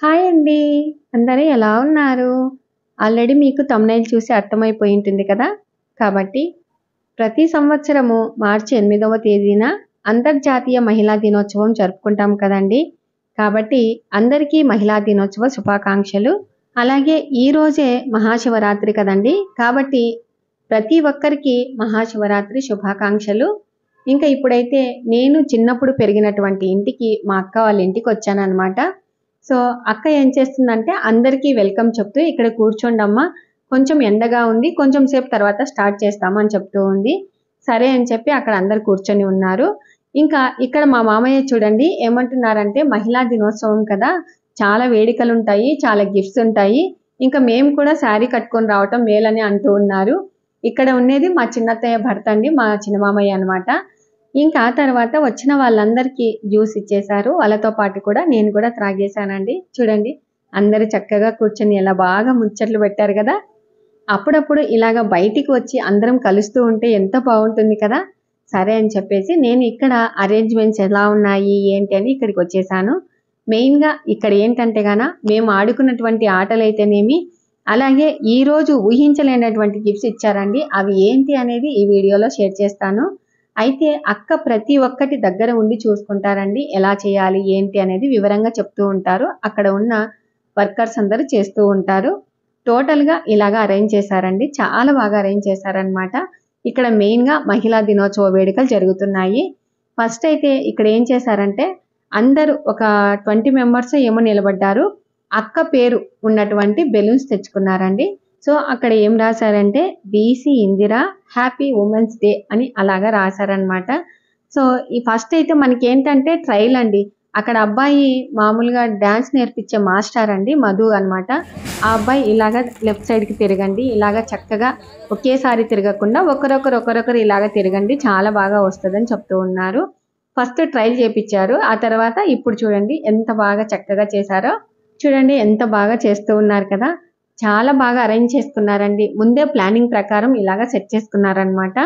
Hi అండి. అందరూ ఎలా ఉన్నారు? ఆల్రెడీ మీకు థంబ్‌నెయిల్ చూసి అర్థమైపోయి ఉంటుంది కదా! కాబట్టి ప్రతి సంవత్సరము మార్చి 8వ తేదీన అంతర్జాతీయ మహిళా దినోత్సవం జరుపుకుంటాం కదండీ! కాబట్టి అందరికీ మహిళా దినోత్సవ శుభాకాంక్షలు. అలాగే ఈ రోజే మహాశివరాత్రి కదండీ! కాబట్టి ప్రతి ఒక్కరికి మహాశివరాత్రి శుభాకాంక్షలు. ఇంకా ఇప్పుడైతే నేను చిన్నప్పుడు పెరిగినటువంటి ఇంటికి మా అక్క వాళ్ళ ఇంటికొచ్చాననమాట. సో, అక్క ఏం చేస్తుందంటే అందరికీ వెల్కమ్ చెప్తూ ఇక్కడ కూర్చోండమ్మా, కొంచెం ఎండగా ఉంది, కొంచెం సేపు తర్వాత స్టార్ట్ చేస్తాము అని చెప్తూ ఉంది. సరే అని చెప్పి అక్కడ అందరూ కూర్చొని ఉన్నారు. ఇంకా ఇక్కడ మా మామయ్య చూడండి ఏమంటున్నారంటే మహిళా దినోత్సవం కదా! చాలా వేడుకలుంటాయి, చాలా గిఫ్ట్స్ ఉంటాయి. ఇంకా మేము కూడా శారీ కట్టుకొని రావటం మేలని అంటూ ఉన్నారు. ఇక్కడ ఉండేది మా చిన్నత్తయ్య భర్త అండి, మా చిన్న మామయ్య అనమాట. ఇంకా ఆ తర్వాత వచ్చిన వాళ్ళందరికీ జ్యూస్ ఇచ్చేశారు. వాళ్ళతో పాటు కూడా నేను కూడా త్రాగేశానండి. చూడండి అందరూ చక్కగా కూర్చొని ఎలా బాగా ముచ్చట్లు పెట్టారు కదా! అప్పుడప్పుడు ఇలాగ బయటికి వచ్చి అందరం కలుస్తూ ఉంటే ఎంత బాగుంటుంది కదా! సరే అని చెప్పేసి నేను ఇక్కడ అరేంజ్‌మెంట్స్ ఎలా ఉన్నాయి, ఏంటి అని ఇక్కడికి వచ్చేసాను. మెయిన్‌గా ఇక్కడ ఏంటంటే మేము ఆడుకున్నటువంటి ఆటలైతేనేమి, అలాగే ఈరోజు ఊహించలేనటువంటి గిఫ్ట్స్ ఇచ్చారండి. అవి ఏంటి అనేది ఈ వీడియోలో షేర్ చేస్తాను. అయితే అక్క ప్రతి ఒక్కటి దగ్గర ఉండి చూసుకుంటారండి. ఎలా చేయాలి, ఏంటి అనేది వివరంగా చెప్తూ ఉంటారు. అక్కడ ఉన్న వర్కర్స్ అందరూ చేస్తూ ఉంటారు. టోటల్‌గా ఇలాగ అరేంజ్ చేశారండి. చాలా బాగా అరేంజ్ చేశారనమాట. ఇక్కడ మెయిన్‌గా మహిళా దినోత్సవ వేడుకలు జరుగుతున్నాయి. ఫస్ట్ అయితే ఇక్కడ ఏం చేశారంటే అందరూ ఒక 20 మెంబర్స్ ఏమో నిలబడ్డారు. అక్క పేరు ఉన్నటువంటి బెలూన్స్ తెచ్చుకున్నారండి. సో, అక్కడ ఏం రాశారంటే BC Indira happy women's day అని అలాగా రాశారనమాట. సో, ఈ ఫస్ట్ అయితే మనకేంటంటే ట్రైల్ అండి. అక్కడ అబ్బాయి మామూలుగా డాన్స్ నేర్పించే మాస్టర్ అండి, మధు అనమాట. ఆ అబ్బాయి ఇలాగ లెఫ్ట్ సైడ్‌కి తిరగండి, ఇలాగ చక్కగా ఒకేసారి తిరగకుండా ఒకరొకరు ఇలాగ తిరగండి, చాలా బాగా వస్తదని చెప్తూ ఉన్నారు. ఫస్ట్ ట్రైల్ చేపిచ్చారు. ఆ తర్వాత ఇప్పుడు చూడండి ఎంత బాగా చక్కగా చేశారో. చూడండి ఎంత బాగా చేస్తూ ఉన్నారు కదా! చాలా బాగా అరేంజ్ చేసుకున్నారండి. ముందే ప్లానింగ్ ప్రకారం ఇలాగ సెట్ చేసుకున్నారనమాట.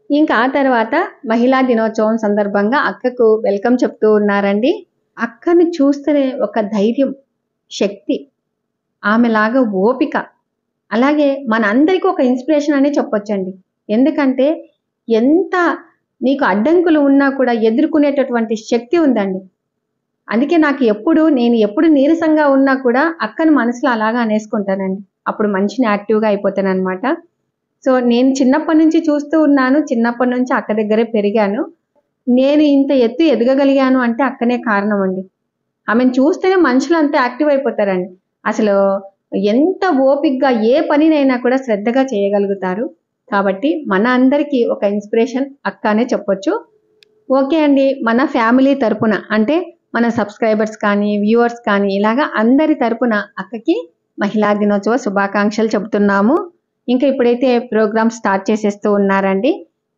ఇంకా ఆ తర్వాత మహిళా దినోత్సవం సందర్భంగా అక్కకు వెల్కమ్ చెప్తూ ఉన్నారండి. అక్కని చూస్తేనే ఒక ధైర్యం, శక్తి, ఆమెలాగా ఓపిక, అలాగే మనందరికీ ఒక ఇన్స్పిరేషన్ అనే చెప్పొచ్చండి. ఎందుకంటే ఎంత నీకు అడ్డంకులు ఉన్నా కూడా ఎదుర్కొనేటటువంటి శక్తి ఉందండి. అందుకే నేను ఎప్పుడు నీరసంగా ఉన్నా కూడా అక్కని మనసులో అలాగా అనేసుకుంటానండి. అప్పుడు మనిషిని యాక్టివ్‌గా అయిపోతాననమాట. సో, నేను చిన్నప్పటి నుంచి చూస్తూ ఉన్నాను. చిన్నప్పటి నుంచి అక్క దగ్గరే పెరిగాను. నేను ఇంత ఎత్తు ఎదగగలిగాను అంటే అక్కనే కారణం అండి. ఆమెను చూస్తేనే మనుషులంతా యాక్టివ్ అయిపోతారండి. అసలు ఎంత ఓపికగా ఏ పనినైనా కూడా శ్రద్ధగా చేయగలుగుతారు. కాబట్టి మన అందరికీ ఒక ఇన్స్పిరేషన్ అక్క అనే చెప్పొచ్చు. ఓకే అండి. మన ఫ్యామిలీ తరపున అంటే మన సబ్స్క్రైబర్స్ కానీ, వ్యూవర్స్ కానీ ఇలాగా అందరి తరపున అక్కకి మహిళా దినోత్సవ శుభాకాంక్షలు చెబుతున్నాము. ఇంకా ఇప్పుడైతే ప్రోగ్రామ్ స్టార్ట్ చేసేస్తూ ఉన్నారండి.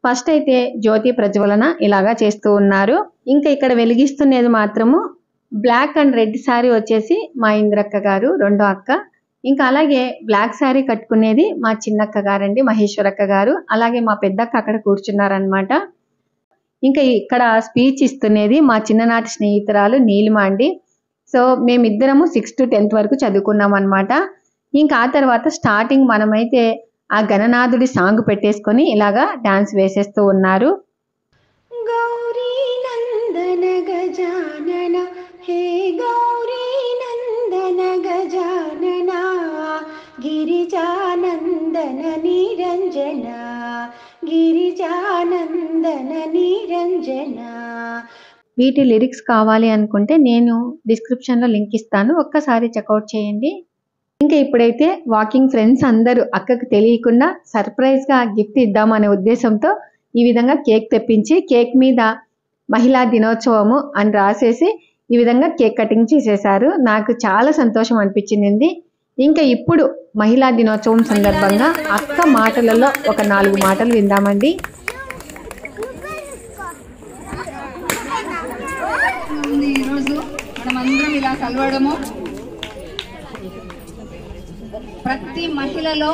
ఫస్ట్ అయితే జ్యోతి ప్రజ్వలన ఇలాగా చేస్తూ ఉన్నారు. ఇంకా ఇక్కడ వెలిగిస్తున్నది మాత్రము బ్లాక్ అండ్ రెడ్ శారీ వచ్చేసి మా ఇంద్రక్క గారు, రెండో అక్క. ఇంకా అలాగే బ్లాక్ శారీ కట్టుకునేది మా చిన్నక్క గారండి, మహేశ్వరక్క గారు. అలాగే మా పెద్దక్క అక్కడ కూర్చున్నారనమాట. ఇంకా ఇక్కడ స్పీచ్ ఇస్తున్నది మా చిన్ననాటి స్నేహితురాలు నీలిమ అండి. సో, మేమిద్దరము 6th to 10th వరకు చదువుకున్నాం అనమాట. ఇంకా ఆ తర్వాత స్టార్టింగ్ మనమైతే ఆ గణనాథుడి సాంగ్ పెట్టేసుకొని ఇలాగా డాన్స్ వేసేస్తూ ఉన్నారు. గౌరీ నందన గజానన హే గౌరీ నందన గజానన గిరిజానందన నిరంజన గిరిజానందన నిరంజన. వీటి లిరిక్స్ కావాలి అనుకుంటే నేను డిస్క్రిప్షన్లో లింక్ ఇస్తాను, ఒక్కసారి చెక్అవుట్ చేయండి. ఇంకా ఇప్పుడైతే వాకింగ్ ఫ్రెండ్స్ అందరూ అక్కకు తెలియకుండా సర్ప్రైజ్గా గిఫ్ట్ ఇద్దామనే ఉద్దేశంతో ఈ విధంగా కేక్ తెప్పించి కేక్ మీద మహిళా దినోత్సవము అని రాసేసి ఈ విధంగా కేక్ కటింగ్ చేసేశారు. నాకు చాలా సంతోషం అనిపించింది. ఇంకా ఇప్పుడు మహిళా దినోత్సవం సందర్భంగా అక్క మాటలలో ఒక 4 మాటలు విందామండి. ఈరోజు మనమందరం ఇలా కలవడము ప్రతి మహిళలో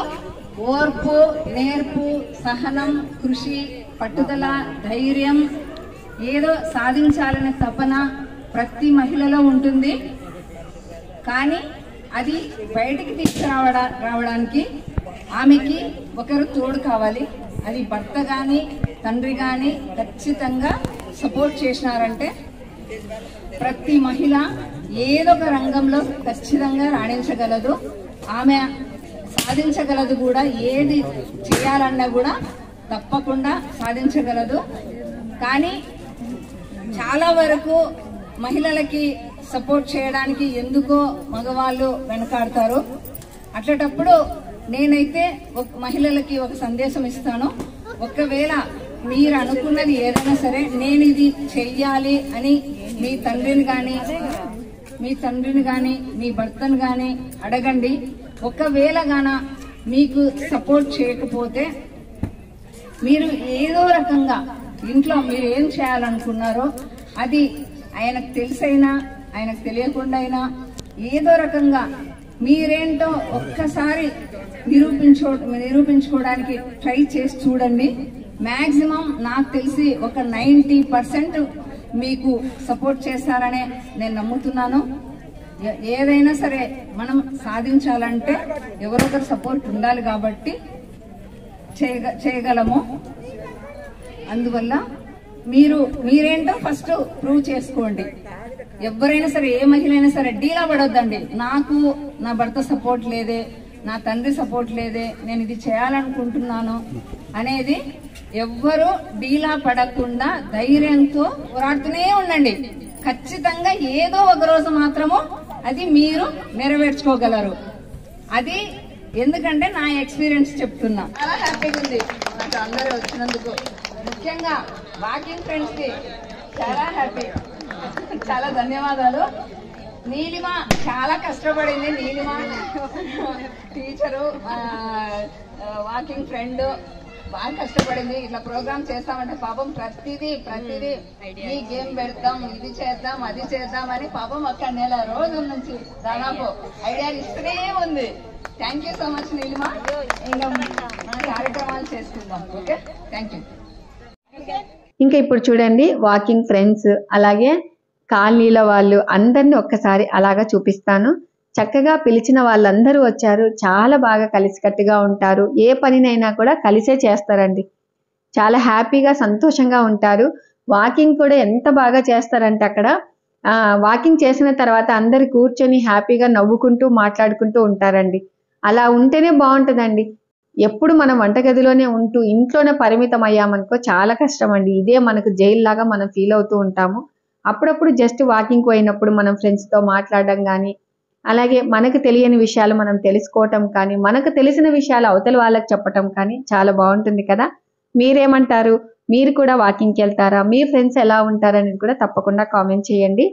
ఓర్పు, నేర్పు, సహనం, కృషి, పట్టుదల, ధైర్యం, ఏదో సాధించాలనే తపన ప్రతి మహిళలో ఉంటుంది. కానీ అది బయటికి రావడానికి ఆమెకి ఒకరు తోడు కావాలి. అది భర్త కానీ తండ్రి కానీ ఖచ్చితంగా సపోర్ట్ చేసినారంటే ప్రతి మహిళ ఏదో ఒక రంగంలో ఖచ్చితంగా రాణించగలదు. ఆమె సాధించగలదు కూడా. ఏది చేయాలన్నా కూడా తప్పకుండా సాధించగలదు. కానీ చాలా వరకు మహిళలకి సపోర్ట్ చేయడానికి ఎందుకో మగవాళ్ళు వెనకాడతారు. అట్లాంటప్పుడు నేనైతే మహిళలకి ఒక సందేశం ఇస్తాను. ఒకవేళ మీరు అనుకున్నది ఏదైనా సరే, నేను ఇది చెయ్యాలి అని మీ తండ్రిని కానీ మీ భర్తను కానీ అడగండి. ఒకవేళ గాన మీకు సపోర్ట్ చేయకపోతే మీరు ఏదో రకంగా ఇంట్లో మీరు ఏం చేయాలనుకున్నారో అది ఆయనకు తెలిసైనా ఆయనకు తెలియకుండా అయినా ఏదో రకంగా మీరేంటో ఒక్కసారి నిరూపించుకోవడానికి ట్రై చేసి చూడండి. మ్యాక్సిమం నాకు తెలిసి ఒక 90% మీకు సపోర్ట్ చేస్తారనే నేను నమ్ముతున్నాను. ఏదైనా సరే మనం సాధించాలంటే ఎవరొకరు సపోర్ట్ ఉండాలి కాబట్టి చేయగలము. అందువల్ల మీరేంటో ఫస్ట్ ప్రూవ్ చేసుకోండి. ఎవరైనా సరే, ఏ మహిళ అయినా సరే డీలా పడొద్దండి. నాకు నా భర్త సపోర్ట్ లేదే, నా తండ్రి సపోర్ట్ లేదే, నేను ఇది చేయాలనుకుంటున్నాను అనేది ఎవ్వరూ డీలా పడకుండా ధైర్యంతో పోరాడుతూనే ఉండండి. ఖచ్చితంగా ఏదో ఒక రోజు మాత్రము అది మీరు నెరవేర్చుకోగలరు. అది ఎందుకంటే నా ఎక్స్పీరియన్స్ చెప్తున్నా. చాలా హ్యాపీగా ఉంది నాకు అందరూ వచ్చినందుకు. ముఖ్యంగా వాకింగ్ ఫ్రెండ్స్ కి చాలా హ్యాపీ. చాలా ధన్యవాదాలు. నీలిమ చాలా కష్టపడింది. నీలిమ టీచరు, వాకింగ్ ఫ్రెండ్ బాగా కష్టపడింది. ఇట్లా ప్రోగ్రామ్ చేస్తామంటే పాపం ప్రతిదీ ఈ గేమ్ పెడతాం, ఇది చేద్దాం, అది చేద్దాం అని పాపం ఒక్క నెల రోజుల నుంచి దాదాపు ఐడియాలు ఇస్తూనే ఉంది. Thank you so much Neelima. ఇంకా మన కార్యక్రమాలు చేసుకుందాం. Okay, thank you. ఇంకా ఇప్పుడు చూడండి, వాకింగ్ ఫ్రెండ్స్ అలాగే కాలనీల వాళ్ళు అందరినీ ఒక్కసారి అలాగా చూపిస్తాను. చక్కగా పిలిచిన వాళ్ళందరూ వచ్చారు. చాలా బాగా కలిసికట్టుగా ఉంటారు. ఏ పనినైనా కూడా కలిసే చేస్తారండి. చాలా హ్యాపీగా సంతోషంగా ఉంటారు. వాకింగ్ కూడా ఎంత బాగా చేస్తారంటే అక్కడ వాకింగ్ చేసిన తర్వాత అందరు కూర్చొని హ్యాపీగా నవ్వుకుంటూ మాట్లాడుకుంటూ ఉంటారండి. అలా ఉంటేనే బాగుంటుందండి. ఎప్పుడు మనం వంటగదిలోనే ఉంటూ ఇంట్లోనే పరిమితం అయ్యామనుకో చాలా కష్టం అండి. ఇదే మనకు జైలు లాగా మనం ఫీల్ అవుతూ ఉంటాము. అప్పుడప్పుడు జస్ట్ వాకింగ్ పోయినప్పుడు మనం ఫ్రెండ్స్తో మాట్లాడడం కానీ, అలాగే మనకు తెలియని విషయాలు మనం తెలుసుకోవటం కానీ, మనకు తెలిసిన విషయాలు అవతల వాళ్ళకి చెప్పటం కానీ చాలా బాగుంటుంది కదా. మీరేమంటారు? మీరు కూడా వాకింగ్కి వెళ్తారా? మీ ఫ్రెండ్స్ ఎలా ఉంటారనేది కూడా తప్పకుండా కామెంట్ చేయండి.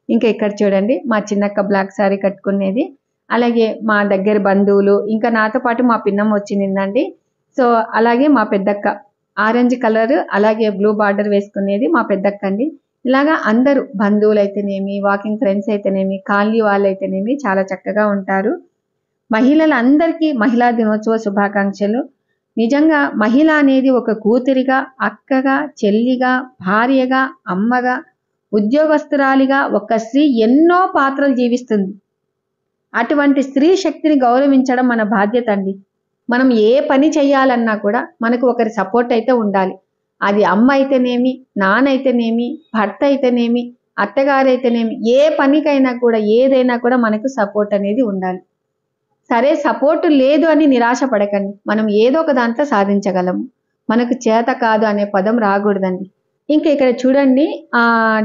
ఇంకా ఇక్కడ చూడండి, మా చిన్నక్క బ్లాక్ సారీ కట్టుకునేది, అలాగే మా దగ్గర బంధువులు, ఇంకా నాతో పాటు మా పిన్నమ్మ వచ్చిందండి. సో అలాగే మా పెద్దక్క ఆరెంజ్ కలర్ అలాగే బ్లూ బార్డర్ వేసుకునేది మా పెద్దక్క అండి. ఇలాగా అందరూ బంధువులు అయితేనేమి, వాకింగ్ ఫ్రెండ్స్ అయితేనేమి, కాలనీ వాళ్ళు అయితేనేమి చాలా చక్కగా ఉంటారు. మహిళలందరికీ మహిళా దినోత్సవ శుభాకాంక్షలు. నిజంగా మహిళ అనేది ఒక కూతురిగా, అక్కగా, చెల్లిగా, భార్యగా, అమ్మగా, ఉద్యోగస్తురాలిగా ఒక స్త్రీ ఎన్నో పాత్రలు జీవిస్తుంది. అటువంటి స్త్రీ శక్తిని గౌరవించడం మన బాధ్యత అండి. మనం ఏ పని చేయాలన్నా కూడా మనకు ఒకరి సపోర్ట్ అయితే ఉండాలి. అది అమ్మ అయితేనేమి, నాన్న అయితేనేమి, భర్త అయితేనేమి, అత్తగారు అయితేనేమి, ఏ పనికైనా కూడా ఏదైనా కూడా మనకు సపోర్ట్ అనేది ఉండాలి. సరే, సపోర్ట్ లేదు అని నిరాశ పడకండి. మనం ఏదో ఒక దాంట్లో సాధించగలము. మనకు చేత కాదు అనే పదం రాకూడదండి. ఇంకా ఇక్కడ చూడండి,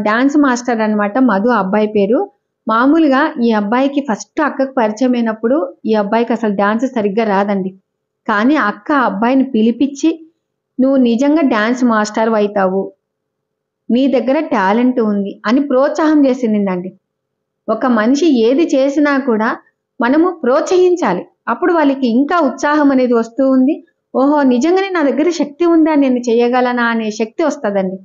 డాన్స్ మాస్టర్ అన్నమాట మధు అబ్బాయి పేరు. మామూలుగా ఈ అబ్బాయికి ఫస్ట్ అక్కకు పరిచయం అయినప్పుడు ఈ అబ్బాయికి అసలు డాన్స్ సరిగ్గా రాదండి. కానీ అక్క అబ్బాయిని పిలిపించి, నువ్వు నిజంగా డాన్స్ మాస్టర్ అవుతావు, నీ దగ్గర టాలెంట్ ఉంది అని ప్రోత్సాహం చేసిందండి. ఒక మనిషి ఏది చేసినా కూడా మనము ప్రోత్సహించాలి. అప్పుడు వాళ్ళకి ఇంకా ఉత్సాహం అనేది వస్తూ ఉంది. ఓహో, నిజంగానే నా దగ్గర శక్తి ఉందా, నేను చేయగలనా అనే శక్తి వస్తుందండి.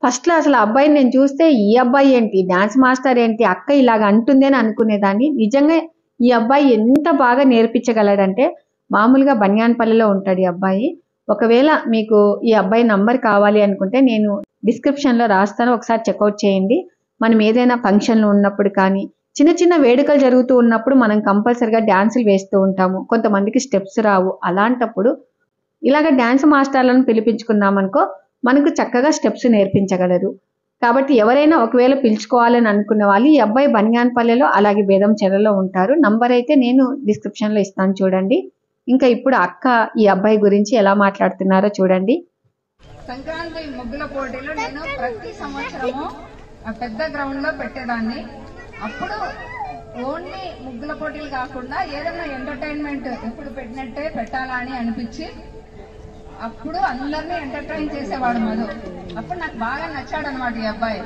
ఫస్ట్లో అసలు అబ్బాయిని నేను చూస్తే ఈ అబ్బాయి ఏంటి, డాన్స్ మాస్టర్ ఏంటి, అక్క ఇలాగ అంటుంది అని అనుకునేదాన్ని. నిజంగా ఈ అబ్బాయి ఎంత బాగా నేర్పించగలడంటే, మామూలుగా బన్యాన్పల్లిలో ఉంటాడు ఈ అబ్బాయి. ఒకవేళ మీకు ఈ అబ్బాయి నంబర్ కావాలి అనుకుంటే నేను డిస్క్రిప్షన్లో రాస్తాను, ఒకసారి చెక్అవుట్ చేయండి. మనం ఏదైనా ఫంక్షన్లు ఉన్నప్పుడు కానీ, చిన్న చిన్న వేడుకలు జరుగుతూ ఉన్నప్పుడు మనం కంపల్సరిగా డ్యాన్సులు వేస్తూ ఉంటాము. కొంతమందికి స్టెప్స్ రావు. అలాంటప్పుడు ఇలాగ డ్యాన్స్ మాస్టర్లను పిలిపించుకున్నామనుకో మనకు చక్కగా స్టెప్స్ నేర్పించగలరు. కాబట్టి ఎవరైనా ఒకవేళ పిలుచుకోవాలని అనుకున్న వాళ్ళు ఈ అబ్బాయి బనియాన్పల్లెలో అలాగే బేదంచెర్లలో ఉంటారు. నంబర్ అయితే నేను డిస్క్రిప్షన్లో ఇస్తాను చూడండి. ఇంకా ఇప్పుడు అక్క ఈ అబ్బాయి గురించి ఎలా మాట్లాడుతున్నారో చూడండి. సంక్రాంతి ముగ్గుల పోటీలు నేను ప్రతి సంవత్సరము ఆ పెద్ద గ్రౌండ్ లో పెట్టేదాన్ని. అప్పుడు ఓన్లీ ముగ్గుల పోటీలు కాకుండా ఏదైనా ఎంటర్టైన్మెంట్ ఎప్పుడు పెట్టినట్టే పెట్టాలా అని అనిపించి అప్పుడు అందరినీ ఎంటర్టైన్ చేసేవాడు మధు. అప్పుడు నాకు బాగా నచ్చాడు అనమాట ఈ అబ్బాయి.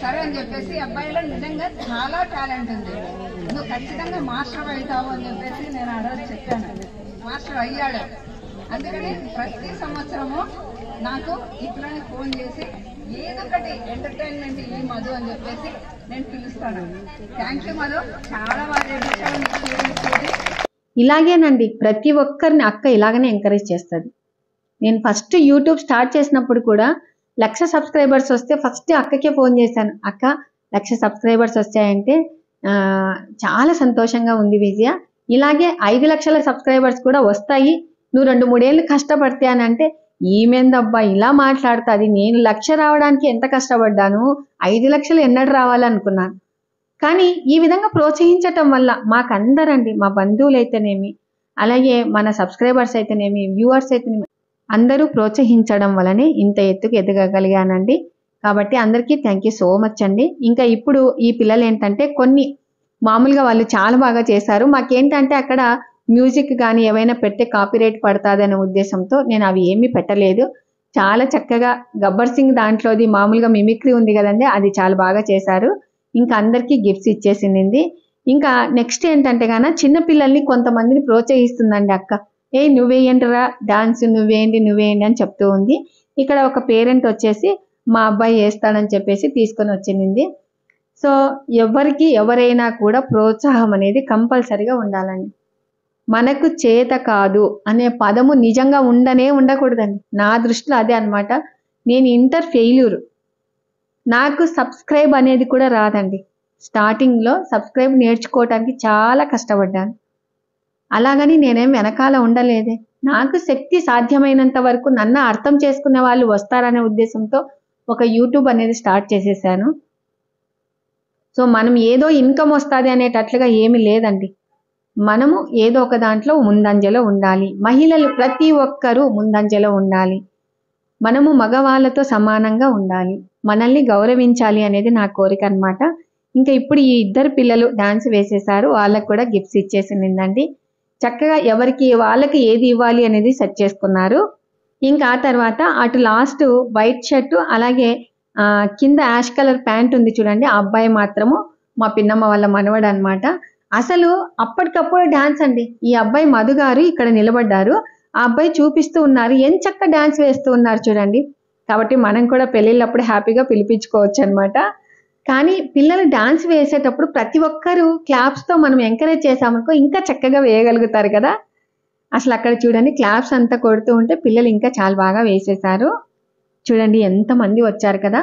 సరే అని చెప్పేసి అబ్బాయిలో నిజంగా చాలా టాలెంట్ ఉంది, నువ్వు ఖచ్చితంగా మాస్టర్ అవుతావు అని చెప్పేసి నేను ఆ రోజు చెప్పాను. మాస్టర్ అయ్యాడు. అందుకని ప్రతి సంవత్సరము నాకు ఇట్లనే ఫోన్ చేసి ఏదో ఒకటి ఎంటర్టైన్మెంట్ ఈ మధు అని చెప్పేసి నేను పిలుస్తాను. థ్యాంక్ యూ మధు, చాలా బాగా చేయించాడు. ఇలాగేనండి ప్రతి ఒక్కరిని అక్క ఇలాగనే ఎంకరేజ్ చేస్తుంది. నేను ఫస్ట్ యూట్యూబ్ స్టార్ట్ చేసినప్పుడు కూడా 1,00,000 సబ్స్క్రైబర్స్ వస్తే ఫస్ట్ అక్కకే ఫోన్ చేశాను. అక్క 1,00,000 సబ్స్క్రైబర్స్ వచ్చాయంటే చాలా సంతోషంగా ఉంది విజయ, ఇలాగే 5,00,000 సబ్స్క్రైబర్స్ కూడా వస్తాయి, నువ్వు 2-3 ఏళ్ళు కష్టపడితే అని అంటే ఈమెందబ్బా ఇలా మాట్లాడుతుంది, నేను 1,00,000 రావడానికి ఎంత కష్టపడ్డాను, 5,00,000 ఎన్నడు రావాలనుకున్నాను. కానీ ఈ విధంగా ప్రోత్సహించటం వల్ల మాకందరండి, మా బంధువులు అయితేనేమి అలాగే మన సబ్స్క్రైబర్స్ అయితేనేమి వ్యూవర్స్ అయితేనేమి అందరూ ప్రోత్సహించడం వల్లనే ఇంత ఎత్తుకు ఎదగగలిగానండి. కాబట్టి అందరికీ థ్యాంక్ యూ సో మచ్ అండి. ఇంకా ఇప్పుడు ఈ పిల్లలు ఏంటంటే కొన్ని మామూలుగా వాళ్ళు చాలా బాగా చేశారు. మాకేంటంటే అక్కడ మ్యూజిక్ కానీ ఏవైనా పెడితే కాపీరైట్ పడుతుందనే ఉద్దేశంతో నేను అవి ఏమీ పెట్టలేదు. చాలా చక్కగా గబ్బర్ సింగ్ దాంట్లోది మామూలుగా మిమిక్రీ ఉంది కదండి, అది చాలా బాగా చేశారు. ఇంకా అందరికీ గిఫ్ట్స్ ఇచ్చేసింది. ఇంకా నెక్స్ట్ ఏంటంటే గాన చిన్నపిల్లల్ని కొంతమందిని ప్రోత్సహిస్తుందండి అక్క. నువ్వేయండిరా డాన్స్, నువ్వేయండి అని చెప్తూ ఉంది. ఇక్కడ ఒక పేరెంట్ వచ్చేసి మా అబ్బాయి వేస్తాడని చెప్పేసి తీసుకొని వచ్చింది. సో ఎవరైనా కూడా ప్రోత్సాహం అనేది కంపల్సరిగా ఉండాలండి. మనకు చేత కాదు అనే పదము నిజంగా ఉండకూడదండి. నా దృష్టిలో అదే అనమాట. నేను ఇంటర్ ఫెయిల్యూర్, నాకు సబ్స్క్రైబ్ అనేది కూడా రాదండి. స్టార్టింగ్లో సబ్స్క్రైబ్ నేర్చుకోవడానికి చాలా కష్టపడ్డాను. అలాగని నేనేం వెనకాల ఉండలేదే. నాకు శక్తి సాధ్యమైనంత వరకు నన్ను అర్థం చేసుకునే వాళ్ళు వస్తారనే ఉద్దేశంతో ఒక యూట్యూబ్ అనేది స్టార్ట్ చేసేసాను. సో మనం ఏదో ఇన్కమ్ వస్తుంది అనేటట్లుగా ఏమీ లేదండి. మనము ఏదో ఒక దాంట్లో ముందంజలో ఉండాలి. మహిళలు ప్రతి ఒక్కరూ ముందంజలో ఉండాలి. మనము మగవాళ్ళతో సమానంగా ఉండాలి, మనల్ని గౌరవించాలి అనేది నా కోరిక అనమాట. ఇంకా ఇప్పుడు ఈ ఇద్దరు పిల్లలు డాన్స్ వేసేసారు, వాళ్ళకు కూడా గిఫ్ట్స్ ఇచ్చేసిందండి. చక్కగా వాళ్ళకి ఏది ఇవ్వాలి అనేది సెట్ చేసుకున్నారు. ఇంకా ఆ తర్వాత అటు లాస్ట్ వైట్ షర్టు అలాగే కింద యాష్ కలర్ ప్యాంట్ ఉంది చూడండి, ఆ అబ్బాయి మాత్రము మా పిన్నమ్మ వాళ్ళ మనవడు అనమాట. అసలు అప్పటికప్పుడు డాన్స్ అండి. ఈ అబ్బాయి మధు గారు ఇక్కడ నిలబడ్డారు, ఆ అబ్బాయి చూపిస్తూ ఉన్నారు, ఎంచక్క డాన్స్ వేస్తూ ఉన్నారు చూడండి. కాబట్టి మనం కూడా పెళ్ళిళ్ళప్పుడు హ్యాపీగా పిలిపించుకోవచ్చు అనమాట. కానీ పిల్లలు డాన్స్ వేసేటప్పుడు ప్రతి ఒక్కరూ క్లాప్స్తో మనం ఎంకరేజ్ చేసామనుకో ఇంకా చక్కగా వేయగలుగుతారు కదా. అసలు అక్కడ చూడండి క్లాప్స్ అంతా కొడుతూ ఉంటే పిల్లలు ఇంకా చాలా బాగా వేసేసారు. చూడండి ఎంతమంది వచ్చారు కదా.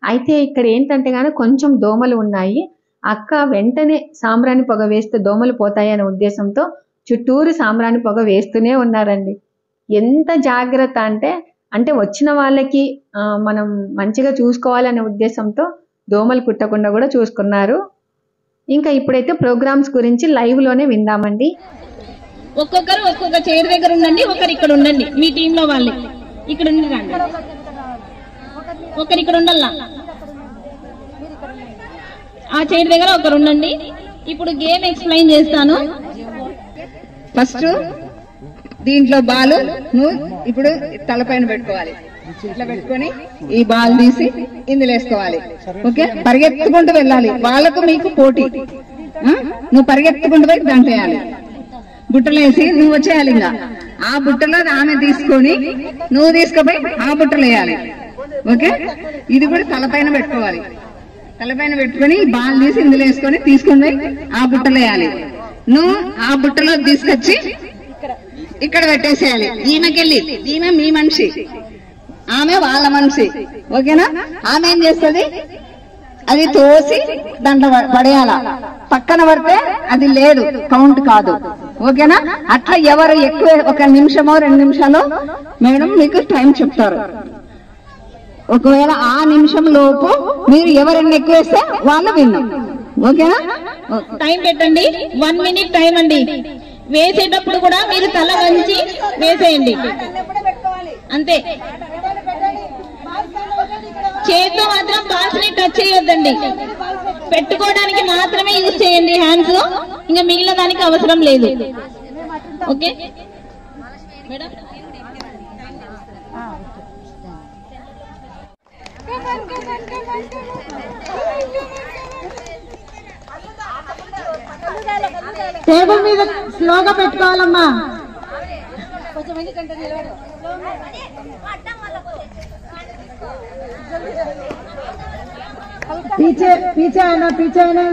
అయితే ఇక్కడ ఏంటంటే కానీ కొంచెం దోమలు ఉన్నాయి. అక్క వెంటనే సాంబ్రాణి పొగ వేస్తే దోమలు పోతాయి అనే ఉద్దేశంతో చుట్టూరు సాంబ్రాణి పొగ వేస్తూనే ఉన్నారండి. ఎంత జాగ్రత్త అంటే వచ్చిన వాళ్ళకి మనం మంచిగా చూసుకోవాలనే ఉద్దేశంతో దోమలు కుట్టకుండా కూడా చూసుకున్నారు. ఇంకా ఇప్పుడైతే ప్రోగ్రామ్స్ గురించి లైవ్ లోనే విందామండి. ఒక్కొక్కరు ఒక్కొక్క చైర్ దగ్గర ఉండండి, ఒకరు ఇక్కడ ఉండండి. మీ టీమ్ లో వాళ్ళు ఇక్కడ ఉండండి, ఒకరు ఇక్కడ ఉండాలా, ఆ చైర్ దగ్గర ఒకరు ఉండండి. ఇప్పుడు గేమ్ ఎక్స్ప్లెయిన్ చేస్తాను. ఫస్ట్ దీంట్లో బాల్ నువ్వు ఇప్పుడు తలపైన పెట్టుకోవాలి. ఇట్లా పెట్టుకొని ఈ బాల్ తీసి ఇందులో వేసుకోవాలి. ఓకే, పరిగెత్తుకుంటూ వెళ్ళాలి. వాళ్ళకు మీకు పోటీ. నువ్వు పరిగెత్తుకుంటూ పోయి దాంట్లో వేయాలి. బుట్టలు వేసి నువ్వు వచ్చేయాలి. ఇంకా ఆ బుట్టలో ఆమె తీసుకొని నువ్వు తీసుకుపోయి ఆ బుట్టలు వేయాలి. ఓకే, ఇది కూడా తలపైన పెట్టుకోవాలి. తలపైన పెట్టుకొని బాల్ తీసి ఇందులో వేసుకొని తీసుకొని ఆ బుట్టలు వేయాలి. నువ్వు ఆ బుట్టలో తీసుకొచ్చి ఇక్కడ పెట్టేసేయాలి. ఈమెకెళ్ళి ఈమె మీ మనిషి, ఆమె వాళ్ళ మనిషి. ఓకేనా? ఆమె ఏం చేస్తుంది, అది తోసి దాంట్లో పడేయాల, పక్కన పడితే అది లేదు, కౌంట్ కాదు. ఓకేనా? అట్లా ఎవరు ఎక్కువ 1 నిమిషమో 2 నిమిషాలు మేడం మీకు టైం చెప్తారు. ఒకవేళ ఆ నిమిషం లోపు మీరు ఎవరన్నా ఎక్కువ వేస్తే వాళ్ళు విన్ను. ఓకేనా? టైం పెట్టండి, 1 మినిట్ టైం అండి. వేసేటప్పుడు కూడా మీరు తల వంచి వేసేయండి అంతే. చేతితో మాత్రం బాల్స్ ని టచ్ చేయొద్దండి, పెట్టుకోవడానికి మాత్రమే యూజ్ చేయండి హ్యాండ్స్, ఇంకా మిగిలిన దానికి అవసరం లేదు. Okay madam? టేబుల్ మీద స్లోగా పెట్టుకోవాలమ్మా. पीछे पीछे आना, पीछे आना.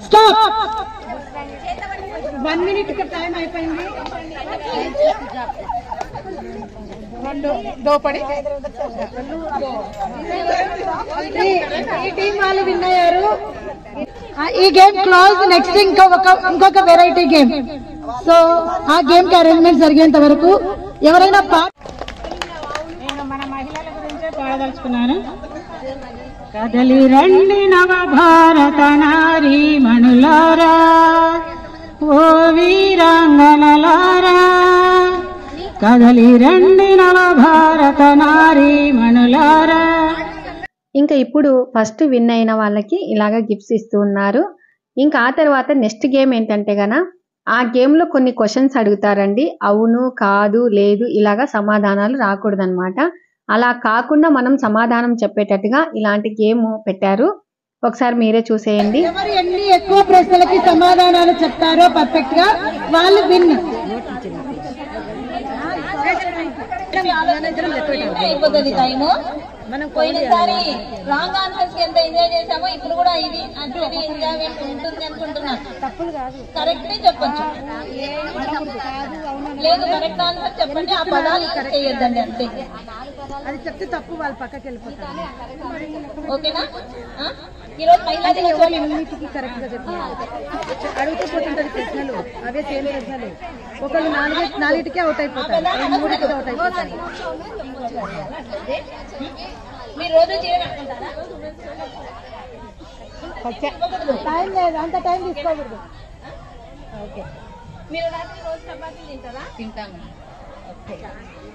स्टॉप. 1 मिनट का टाइम అయిపోయింది. 2 పడి ఈ టీం వాళ్ళు విన్ అయ్యారు. ఈ గేమ్ క్లోజ్. నెక్స్ట్ ఇంకొక వెరైటీ గేమ్. సో ఆ గేమ్ కి అరేంజ్మెంట్ జరిగేంత వరకు ఎవరైనా నేను మన మహిళల గురించే పాడదలుచుకున్నాను. కదలి రండి నవ భారత నారీ మణులారా, ఓ వీరాంగనలారా, కదలి రండి నవ భారత నారీ మణులారా. ఇంకా ఇప్పుడు ఫస్ట్ విన్ అయిన వాళ్ళకి ఇలాగ గిఫ్ట్స్ ఇస్తూ ఉన్నారు. ఇంకా ఆ తర్వాత నెక్స్ట్ గేమ్ ఏంటంటే గన ఆ గేమ్లో కొన్ని క్వశ్చన్స్ అడుగుతారండి. అవును, కాదు, లేదు ఇలాగా సమాధానాలు రాకూడదనమాట. అలా కాకుండా మనం సమాధానం చెప్పేటట్టుగా ఇలాంటి గేమ్ పెట్టారు. ఒకసారి మీరే చూసేయండి. ఎవరు ఎన్ని ఎక్కువ ప్రశ్నలకి సమాధానాలు చెప్తారో పర్ఫెక్ట్ గా వాళ్ళు విన్. అయిపోతుంది టైము. మనం పోయినసారి రాంగ్ ఆన్సర్స్ కి ఎంత ఎంజాయ్ చేసామో ఇప్పుడు కూడా ఇది అట్లనే ఎంజాయ్మెంట్ ఉంటుంది అనుకుంటున్నాను. తప్పులు కాదు, కరెక్టే చెప్పొచ్చు. లేదు, కరెక్ట్ ఆన్సర్ చెప్పండి, ఆ పదాలు యూజ్ చేయొద్దండి అంతే. అది చెప్తే తప్పు వాళ్ళు పక్కకి వెళ్ళిపోతారు. ఓకేనా? ఈరోజు మహిళా దినోత్సవం అన్నిటికీ కరెక్ట్ గా చెప్పారు. అడుగుతూ పోతుంటారు ప్రశ్నలు, అవే సేమ్ ప్రశ్నలు. ఒకళ్ళు 4 అవుట్ అయిపోతారు, 3 అవుట్ అయిపోతారు. మీరు రోజు చేయగలుగుతారా? టైం లేదు, అంత టైం తీసుకోకూడదు. ఓకే. మీరు రాత్రి రోజు చపాతీలు తింటారా? తింటాము.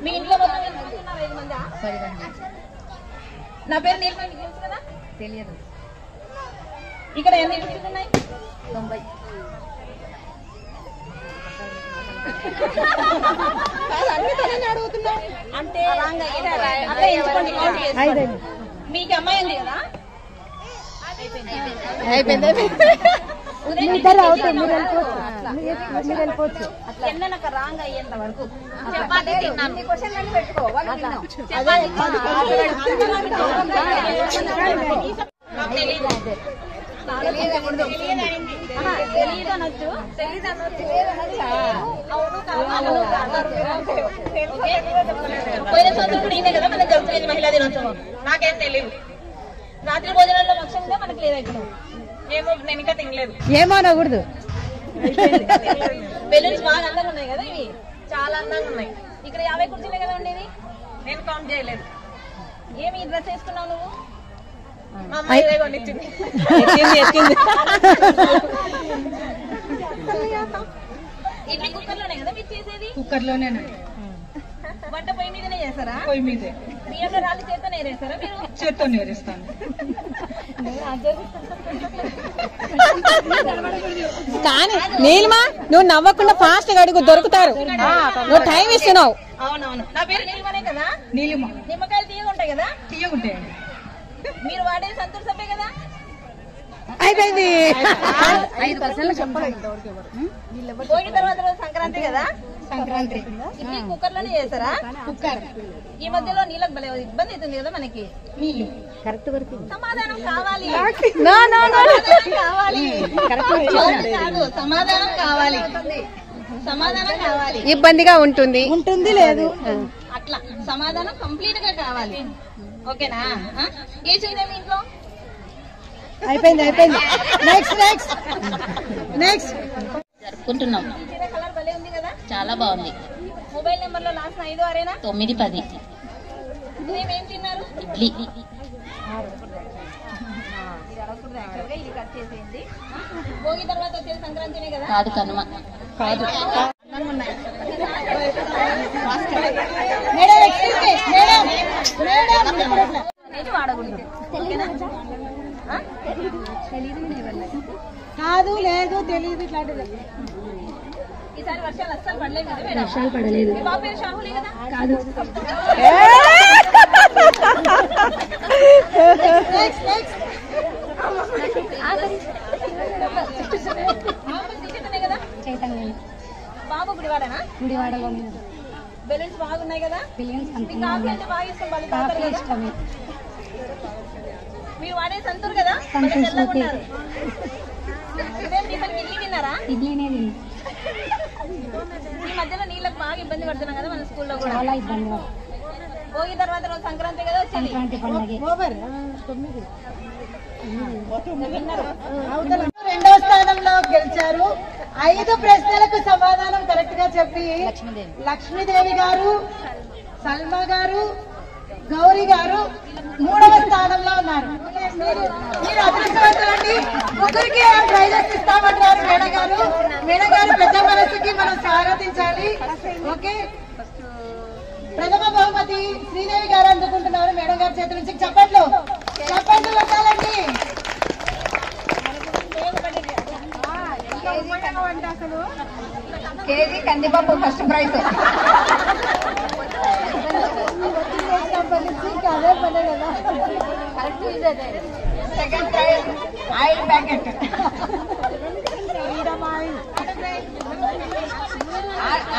మీ ఇంట్లో మొత్తం ఎంతమంది ఉన్నారు? 5 మందా? 10 మంది. నా పేరు నీలిమ, మీకు తెలుసు కదా? తెలియదు. ఇక్కడ ఎన్ని డిస్ట్రిక్ట్ ఉన్నాయి? 90. అడుగుతున్నా అంటే అట్లా ఎంచుకోండి. మీకు అమ్మాయి ఉంది కదా? ఎన్నక రాంగ్ అయ్యేంత వరకు చపాతీ తిన్నాను. క్వశ్చన్ పెట్టుకో. తెలీదు అనొచ్చు, తెలీదు అనొచ్చు. అవును పోయిన సంవత్సరం కూడా ఇదే కదా మనకు జరుగుతుంది మహిళా దినోత్సవం. నాకేం తెలియదు. రాత్రి భోజనంలో భక్ష్యం కూడా మనకు లేదా? ఇప్పుడు ఏమో, నేను ఇంకా తినలేదు. ఏమో అనకూడదు. బెలూన్స్ బాగా అందంగా ఉన్నాయి కదా, ఇవి చాలా అందంగా ఉన్నాయి. ఇక్కడ 50 కుర్చీలే కదా ఉండేది, నేను కౌంట్ చేయలేదు. ఏమి డ్రెస్ వేసుకున్నావు నువ్వు? మా అమ్మాయి కొనిచ్చింది. ఇడ్లీ కుక్కర్లోనే కదా మీరు చేసేది? కుక్కర్లోనేనా? వంట పొయ్యి మీదనే చేస్తారా? పొయ్యి మీదే. బియ్యంలో రాళ్ళు చేత్తో నేరేస్తారా మీరు? చేత్తో నేరేస్తాను. కానీ నీలిమా, నువ్వు నవ్వకుండా ఫాస్ట్ గా అడుగు, దొరుకుతారు. నువ్వు టైం ఇస్తున్నావు. అవునవును. నా పేరు నీలిమనే కదా? నీలిమ. నిమ్మకాయలు తీయగా ఉంటాయి కదా? తీయగుంటాయండి. మీరు వాడే సంతూర్ సబ్బే కదా? అయిపోయింది. పోయిన తర్వాత రోజు సంక్రాంతి కదా? సంక్రాంతి ఇడ్లీ కుక్కర్ లోనే చేస్తారా? కుక్కర్. ఈ మధ్యలో నీళ్ళకి భలే ఇబ్బంది అవుతుంది కదా మనకి. నీళ్ళు సమాధానం కావాలి, నో నో నో కావాలి, కాదు సమాధానం కావాలి, సమాధానం కావాలి. ఇబ్బందిగా ఉంటుంది. ఉంటుంది లేదు. అట్లా సమాధానం కంప్లీట్ గా కావాలి. ఓకేనా? ఏ చేయలేదు మీ ఇంట్లో? అయిపోయింది అయిపోయింది. Next next next. జరుపుకుంటున్నాం. కలర్ భలే ఉంది కదా, చాలా బాగుంది. మొబైల్ నెంబర్ లో లాస్ట్ 5 6 9 10. మేమేం తిన్నారు? ఇడ్లీ. ఇది కట్ చేసేయండి. భోగి తర్వాత వచ్చేది సంక్రాంతినే కదా? కాదు, కనుమ. కాదు. Madam excuse me. Madam madam అనేది వాడకూడదు. ఓకేనా? కాదు లేదు తెలియదు ఇట్లాంటిది. ఈసారి వర్షాలు అస్సలు పడలేదు కదా మేడం? వర్షాలు పడలేదు. మీ బాబు పేరు షాహులే కదా? కాదు. Next next. కదా? బాబు గుడివాడనా? గుడివాడలో బెలూన్స్ బాగున్నాయి కదా? మీకు కాఫీ అంటే బాగా ఇష్టం. వాళ్ళు తాగుతారు కదా? మీరు వాడే సంతూర్ కదా? తెల్లగున్నారు. ఇదేం టిఫిన్కి ఇడ్లీ తిన్నారా? ఇడ్లీనే తిన్నా. ఈ మధ్యలో నీళ్ళకి బాగా ఇబ్బంది పడుతున్నాం కదా మన స్కూల్లో కూడా. చాలా ఇబ్బంది. భోగి తర్వాత రోజు సంక్రాంతి కదా వచ్చేది. ఓవర్ 9. రెండవ స్థానంలో గెలిచారు. 5 ప్రశ్నలకు సమాధానం కరెక్ట్ గా చెప్పి లక్ష్మీదేవి గారు, సల్మా గారు, గౌరీ గారు 3వ స్థానంలో ఉన్నారు. మీరు అదృష్టవంతులండి. ముగ్గురికి ప్రైజెస్ ఇస్తామంటారు మేడం గారు. మేడం గారు పెద్ద మనసుకి మనం స్వాగతించాలి. ఓకే, ప్రథమ బహుమతి శ్రీదేవి గారు అందుకుంటున్నారు మేడం గారి చేతి నుంచి. చప్పట్లు చప్పట్లు పెట్టాలండి. కేజీ కందిపప్పు ఫస్ట్ ప్రైజ్. అదే పనే కదా. Second prize oil packet.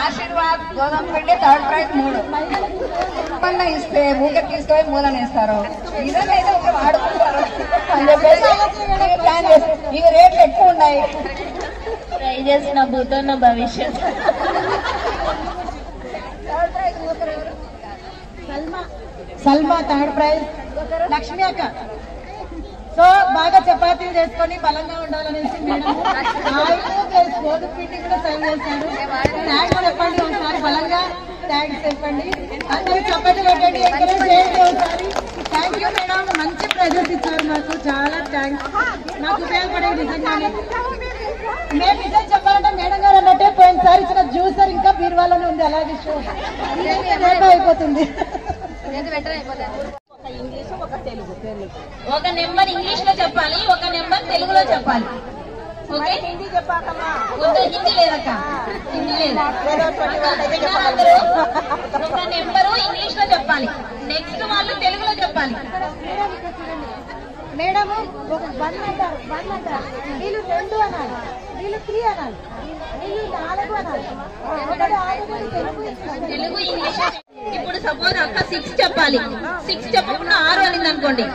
Aashirvaad గోధుమ పిండి థర్డ్ ప్రైజ్ 3. ఇస్తే ఊకే తీసుకొని మూలన వేస్తారు. ఇదైతే ఒక వాడుకుంటారు. ఇవి రేట్లు ఎక్కువ ఉన్నాయి. ప్రైజెస్ నా భూతో నా భవిష్యత్. Salma third prize. లక్ష్మి అక్క సో బాగా చపాతీలు చేసుకొని బలంగా ఉండాలనేసి మేడం ఆయిల్ ప్లస్ గోధుమ పిండి కూడా సర్వ్ చేశారు. థ్యాంక్స్ చెప్పండి ఒకసారి, బలంగా థ్యాంక్స్ చెప్పండి. అందరూ చప్పట్లు పెట్టండి, ఎంకరేజ్ చేయండి ఒకసారి. థ్యాంక్ యూ మేడం, మంచి ప్రైజెస్ ఇచ్చారు మాకు. చాలా థ్యాంక్స్, నాకు ఉపయోగపడే నిజంగానే. మేము నిజం చెప్పాలంటే మేడం గారు అన్నట్టే పోయినసారి ఇచ్చిన జ్యూసర్ ఇంకా బీరువాలోనే ఉంది. అలాగే షో రేపు అయిపోతుంది. ఇంగ్లీష్ ఒక తెలుగు. ఒక నెంబర్ ఇంగ్లీష్ లో చెప్పాలి, ఒక నెంబర్ తెలుగులో చెప్పాలి. ఓకే, హిందీ చెప్పాకమ్మా. హిందీ లేదక్క, హిందీ లేదు. అందరూ ఒక నెంబరు ఇంగ్లీష్ లో చెప్పాలి, నెక్స్ట్ వాళ్ళు తెలుగులో చెప్పాలి. మేడము 1 అంటారు, 1 అంటారు. వీళ్ళు 2 అనాలి, వీళ్ళు 3 అనాలి, వీళ్ళు 4 అనాలి. తెలుగు ఇంగ్లీష్. ఇప్పుడు సపోజ్ అక్క 6 చెప్పాలి, 6 చెప్పకుండా 6 అనింది అనుకోండి,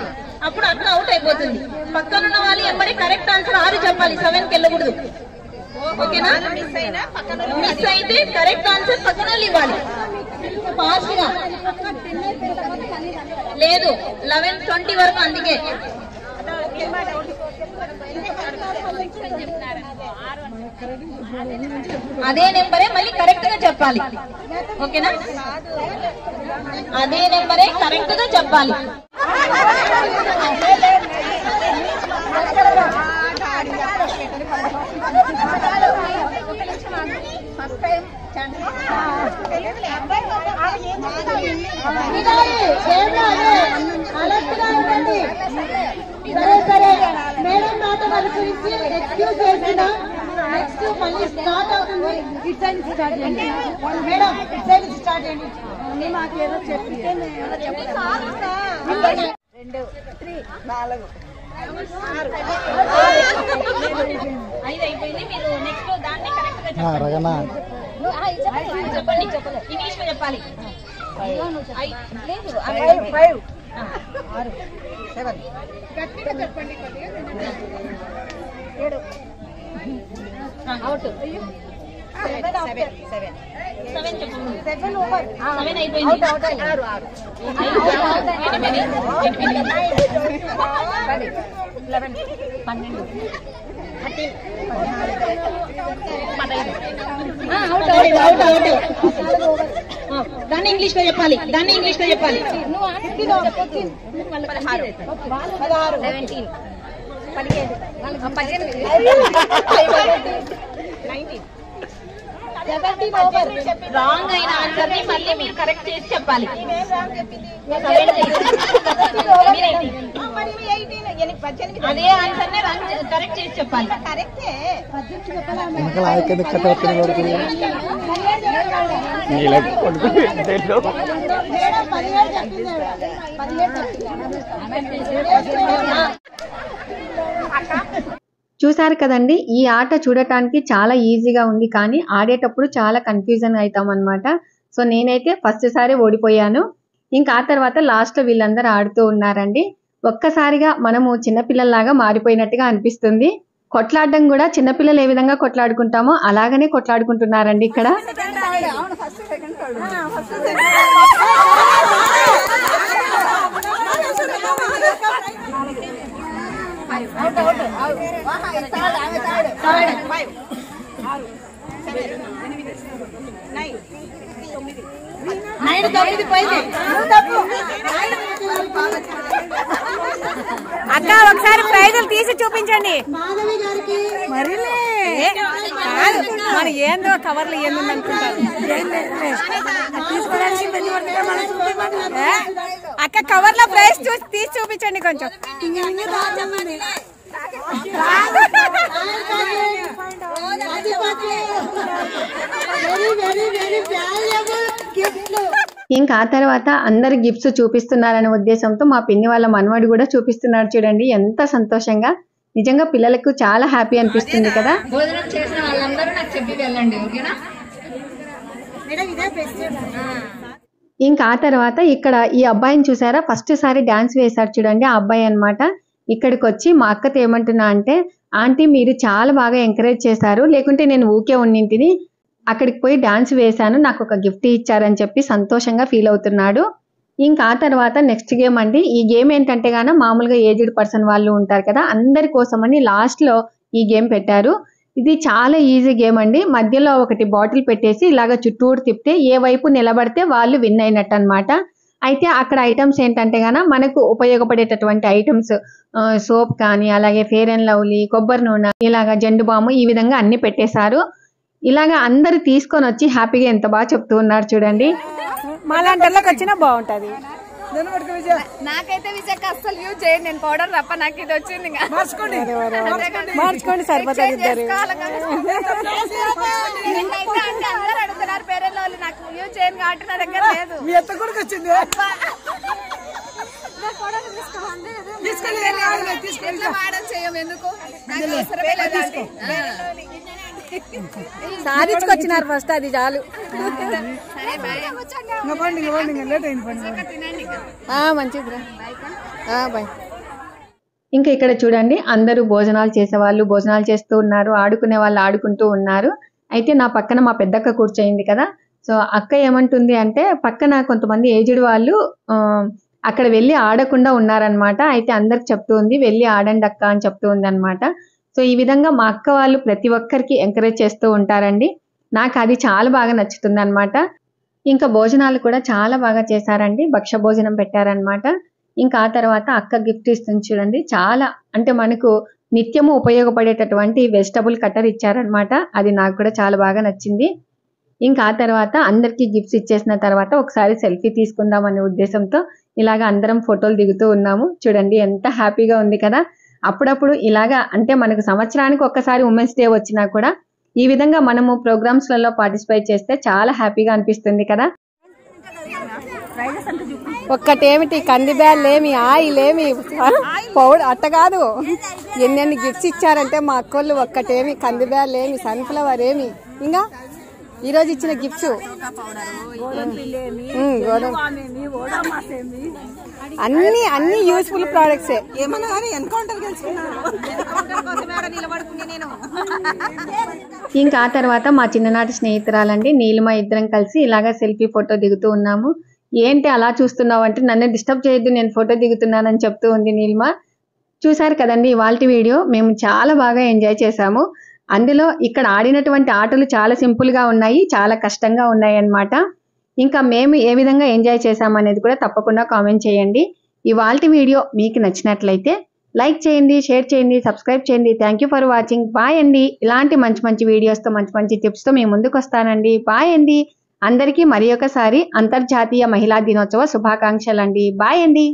అప్పుడు అక్క అవుట్ అయిపోతుంది. పక్కనున్న వాళ్ళు ఎంబడి కరెక్ట్ ఆన్సర్ 6 చెప్పాలి, 7కి వెళ్ళకూడదు. ఓకేనా? మిస్ అయితే కరెక్ట్ ఆన్సర్ పక్కన ఇవ్వాలి ఫాస్ట్ గా. లేదు 11, 20 వరకు. అందుకే అదే నెంబరే మళ్ళీ కరెక్ట్ గా చెప్పాలి. ఓకేనా? అదే నెంబరే కరెక్ట్ గా చెప్పాలి. సరే సరే మేడం మాట అనుసరించి ఎక్స్క్యూజ్ చేస్తున్నా. నెక్స్ట్ మళ్ళీ స్టార్ట్ అవుతుంది. ఇట్ సైడ్ స్టార్ట్ చేయండి మేడం, ఇట్ సైడ్ స్టార్ట్ చేయండి. మాకేదో చెప్పి 2, 3, 4, 5 అయిపోయింది. మీరు నెక్స్ట్ దాన్ని కరెక్ట్ గా చెప్పండి. చెప్పండి ఇంగ్లీష్ లో చెప్పాలి. 5 7 గట్టిగా చెప్పండి. 7 అవుట్ 7 చెప్పండి. 7 ఓవర్ 7 అయిపోయింది. 11 దాన్ని ఇంగ్లీష్ లో చెప్పాలి. నువ్వు 17 రాంగ్ అయిన ఆన్సర్ ని మళ్ళీ మీరు కరెక్ట్ చేసి చెప్పాలి. అదే ఆన్సర్ ని కరెక్ట్ చేసి చెప్పాలి. చూసారు కదండి, ఈ ఆట చూడటానికి చాలా ఈజీగా ఉంది, కానీ ఆడేటప్పుడు చాలా కన్ఫ్యూజన్ అవుతాం అనమాట. సో నేనైతే ఫస్ట్ సారి ఓడిపోయాను. ఇంకా ఆ తర్వాత లాస్ట్ లో వీళ్ళందరూ ఆడుతూ ఉన్నారండి. ఒక్కసారిగా మనము చిన్నపిల్లల్లాగా మారిపోయినట్టుగా అనిపిస్తుంది. కొట్లాడడం కూడా చిన్నపిల్లలు ఏ విధంగా కొట్లాడుకుంటామో అలాగనే కొట్లాడుకుంటున్నారండి ఇక్కడ. అక్క ఒకసారి ప్రైజులు తీసి చూపించండి. మరి ఏందో కవర్లు ఏందని అనుకుంటారు. అక్క కవర్ లో ప్రైజ్ తీసి చూపించండి కొంచెం. ఇంకా ఆ తర్వాత అందరు గిఫ్ట్స్ చూపిస్తున్నారనే ఉద్దేశంతో మా పిన్ని వాళ్ళ మనవడు కూడా చూపిస్తున్నాడు. చూడండి ఎంత సంతోషంగా, నిజంగా పిల్లలకు చాలా హ్యాపీ అనిపిస్తుంది కదా. భోజనం చేసిన వాళ్ళందరూ నాకు చెప్పి వెళ్ళండి, ఓకేనా? ఇంకా ఆ తర్వాత ఇక్కడ ఈ అబ్బాయిని చూసారా, ఫస్ట్ సారి డాన్స్ వేశారు చూడండి ఆ అబ్బాయి అన్నమాట. ఇక్కడికి వచ్చి మా అక్కతో ఏమంటున్నా అంటే, ఆంటీ మీరు చాలా బాగా ఎంకరేజ్ చేశారు, లేకుంటే నేను ఊకే ఉన్నింటిని, అక్కడికి పోయి డాన్స్ వేశాను, నాకు ఒక గిఫ్ట్ ఇచ్చారని చెప్పి సంతోషంగా ఫీల్ అవుతున్నాడు. ఇంకా ఆ తర్వాత నెక్స్ట్ గేమ్ అండి. ఈ గేమ్ ఏంటంటే గాన మామూలుగా ఏజ్డ్ పర్సన్ వాళ్ళు ఉంటారు కదా, అందరి కోసమని లాస్ట్ లో ఈ గేమ్ పెట్టారు. ఇది చాలా ఈజీ గేమ్ అండి. మధ్యలో ఒకటి బాటిల్ పెట్టేసి ఇలాగ చుట్టూరు తిప్పితే ఏ వైపు నిలబడితే వాళ్ళు విన్ అయినట్టు అనమాట. అయితే అక్కడ ఐటమ్స్ ఏంటంటే గాన మనకు ఉపయోగపడేటటువంటి ఐటమ్స్, సోప్ కానీ, అలాగే ఫేర్ అండ్ లవ్లీ, కొబ్బరి నూనె, ఇలాగ జెండు బాము, ఈ విధంగా అన్ని పెట్టేశారు. ఇలాగ అందరు తీసుకొని వచ్చి హ్యాపీగా ఎంత బాగా చెప్తూ ఉన్నారు చూడండి. మాలాంటి వచ్చినా బాగుంటది. నాకైతే విజయ్ అస్సలు యూజ్ చేయండి, నేను పౌడర్ తప్ప నాకు ఇది వచ్చింది. మార్చుకోండి సరిపోతుంది. అందరూ అడుగుతున్నారు పేరెంట్ వాళ్ళు, నాకు యూజ్ చేయను కాబట్టి నా దగ్గర లేదు. ఎందుకు సాధించుకొచ్చినారు ఫస్ట్, అది చాలు. మంచిది. బాయ్. ఇంకా ఇక్కడ చూడండి అందరూ భోజనాలు చేసేవాళ్ళు భోజనాలు చేస్తూ ఉన్నారు, ఆడుకునే వాళ్ళు ఆడుకుంటూ ఉన్నారు. అయితే నా పక్కన మా పెద్దక్క కూర్చోయింది కదా, సో అక్క ఏమంటుంది అంటే పక్కన కొంతమంది ఏజ్డ్ వాళ్ళు అక్కడ వెళ్ళి ఆడకుండా ఉన్నారనమాట. అయితే అందరికి చెప్తూ ఉంది వెళ్ళి ఆడండి అక్క అని చెప్తూ ఉంది అనమాట. సో ఈ విధంగా మా అక్క వాళ్ళు ప్రతి ఒక్కరికి ఎంకరేజ్ చేస్తూ ఉంటారండి. నాకు అది చాలా బాగా నచ్చుతుంది అనమాట. ఇంకా భోజనాలు కూడా చాలా బాగా చేశారండి, భక్ష భోజనం పెట్టారనమాట. ఇంకా ఆ తర్వాత అక్క గిఫ్ట్ ఇస్తుంది చూడండి, చాలా అంటే మనకు నిత్యము ఉపయోగపడేటటువంటి వెజిటబుల్ కట్టర్ ఇచ్చారనమాట. అది నాకు కూడా చాలా బాగా నచ్చింది. ఇంకా ఆ తర్వాత అందరికీ గిఫ్ట్స్ ఇచ్చేసిన తర్వాత ఒకసారి సెల్ఫీ తీసుకుందాం అనే ఉద్దేశంతో ఇలాగ అందరం ఫోటోలు దిగుతూ ఉన్నాము. చూడండి ఎంత హ్యాపీగా ఉంది కదా. అప్పుడప్పుడు ఇలాగా అంటే మనకు సంవత్సరానికి ఒక్కసారి ఉమెన్స్ డే వచ్చినా కూడా ఈ విధంగా మనము ప్రోగ్రామ్స్లలో పార్టిసిపేట్ చేస్తే చాలా హ్యాపీగా అనిపిస్తుంది కదా. ఒక్కటేమిటి కంది బ్యాలేమి, ఆయిలేమి, పౌడర్ అట్ట కాదు, ఎన్ని గిఫ్ట్స్ ఇచ్చారంటే మా అక్కోళ్ళు. ఒక్కటేమి కంది బ్యాలేమి, సన్ఫ్లవర్ ఏమి, ఇంకా ఈరోజు ఇచ్చిన గిఫ్ట్స్ అన్ని యూస్ఫుల్ ప్రోడక్ట్స్. ఏమన్నా కానీ ఎన్కౌంటర్ ఇంకా ఆ తర్వాత మా చిన్ననాటి స్నేహితురాలండి నీలిమ ఇద్దరం కలిసి ఇలాగా సెల్ఫీ ఫోటో దిగుతూ ఉన్నాము. ఏంటి అలా చూస్తున్నావు అంటే నన్ను డిస్టర్బ్ చేయొద్దు, నేను ఫోటో దిగుతున్నానని చెప్తూ ఉంది నీలిమ. చూసారు కదండి ఇవాల్టి వీడియో. మేము చాలా బాగా ఎంజాయ్ చేసాము. అందులో ఇక్కడ ఆడినటువంటి ఆటలు చాలా సింపుల్గా ఉన్నాయి, చాలా కష్టంగా ఉన్నాయి అన్నమాట. ఇంకా మేము ఏ విధంగా ఎంజాయ్ చేసామనేది కూడా తప్పకుండా కామెంట్ చేయండి. ఇవాల్టి వీడియో మీకు నచ్చినట్లయితే లైక్ చేయండి, షేర్ చేయండి, సబ్స్క్రైబ్ చేయండి. Thank you for watching. Bye అండి. ఇలాంటి మంచి మంచి వీడియోస్తో మంచి మంచి టిప్స్తో మేము ముందుకు వస్తానండి. బాయ్ అండి. అందరికీ మరి ఒకసారి అంతర్జాతీయ మహిళా దినోత్సవ శుభాకాంక్షలు అండి. బాయ్ అండి.